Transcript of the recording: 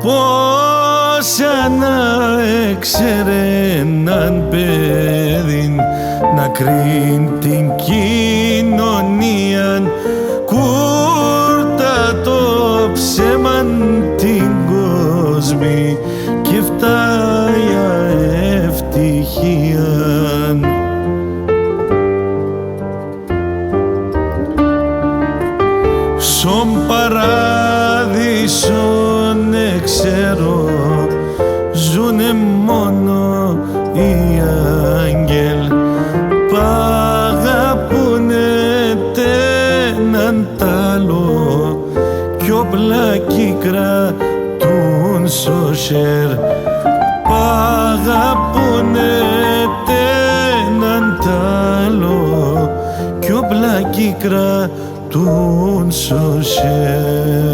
Πώς να έξερε έναν παιδί να κρίνει την κοινωνία, κούρτα το ψέμαν την κόσμη και φτάια ευτυχίαν. Σον παράδεισον ξέρω ζουνε μόνο οι άγγελ π' αγαπούνε τέναν τ' άλλο κι όπλα κύκρα τουν σωσέρ π' αγαπούνε τέναν τ' άλλο κι όπλα κύκρα τουν σωσέρ.